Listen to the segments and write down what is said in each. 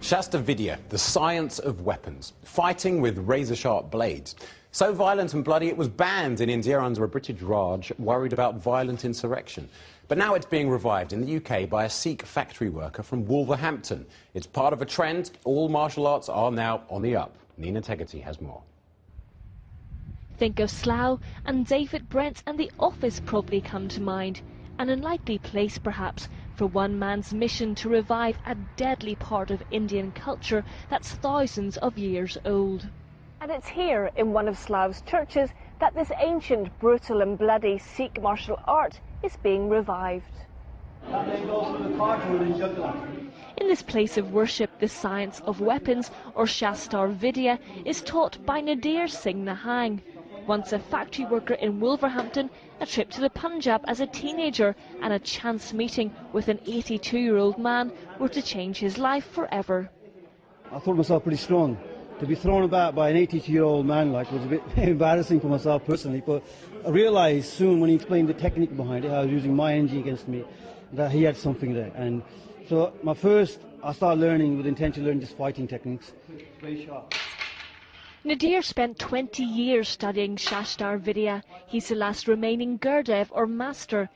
Shasta Vidiya, the science of weapons, fighting with razor-sharp blades. So violent and bloody it was banned in India under a British Raj worried about violent insurrection. But now it's being revived in the UK by a Sikh factory worker from Wolverhampton. It's part of a trend. All martial arts are now on the up. Nina Tegerty has more. Think of Slough and David Brent and The Office probably come to mind. An unlikely place perhaps for one man's mission to revive a deadly part of Indian culture that's thousands of years old. And it's here in one of Slough's churches that this ancient, brutal and bloody Sikh martial art is being revived. In this place of worship, the science of weapons, or Shasta Vidiya, is taught by Nadir Singh Nahang. Once a factory worker in Wolverhampton, a trip to the Punjab as a teenager and a chance meeting with an 82-year-old man were to change his life forever. I thought myself pretty strong. To be thrown about by an 82-year-old man was a bit embarrassing for myself personally, but I realised soon when he explained the technique behind it, how he was using my energy against me, that he had something there. And so I started learning with the intention of learning just fighting techniques. Very sharp. Nadir spent 20 years studying Shasta Vidiya. He's the last remaining Gurdev or master.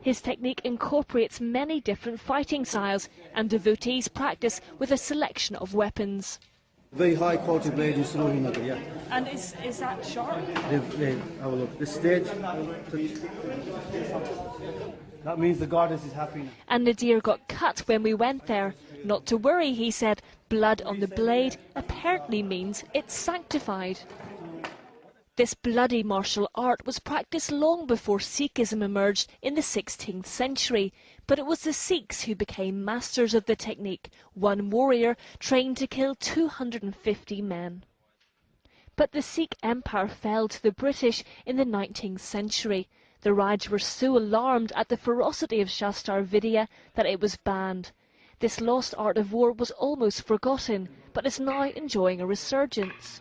His technique incorporates many different fighting styles and devotees practice with a selection of weapons. Very high quality blade in Surohi, yeah. And is that sharp? Have a look. This stage. That means the goddess is happy now. And Nadir got cut when we went there. Not to worry, he said. Blood on the blade apparently means it's sanctified. This bloody martial art was practiced long before Sikhism emerged in the 16th century, but it was the Sikhs who became masters of the technique, one warrior trained to kill 250 men. But the Sikh empire fell to the British in the 19th century. The Raj were so alarmed at the ferocity of Shasta Vidiya that it was banned. This lost art of war was almost forgotten, but is now enjoying a resurgence.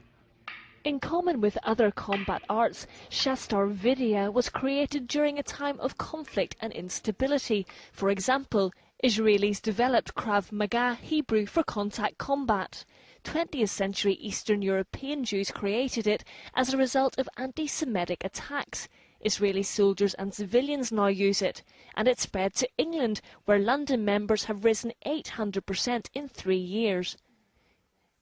In common with other combat arts, Shasta Vidiya was created during a time of conflict and instability. For example, Israelis developed Krav Maga, Hebrew for contact combat. 20th century Eastern European Jews created it as a result of anti-Semitic attacks. Israeli soldiers and civilians now use it, and it spread to England, where London members have risen 800% in 3 years.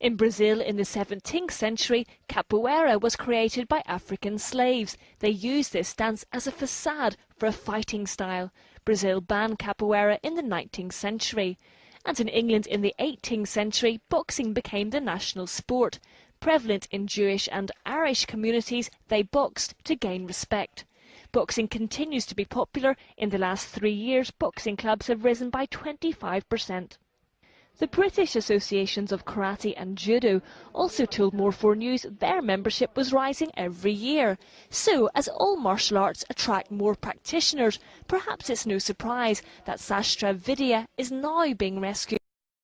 In Brazil in the 17th century, capoeira was created by African slaves. They used this dance as a facade for a fighting style. Brazil banned capoeira in the 19th century. And in England in the 18th century, boxing became the national sport. Prevalent in Jewish and Irish communities, they boxed to gain respect. Boxing continues to be popular. In the last 3 years, boxing clubs have risen by 25%. The British Associations of Karate and Judo also told More4 News their membership was rising every year. So, as all martial arts attract more practitioners, perhaps it's no surprise that Shasta Vidiya is now being rescued.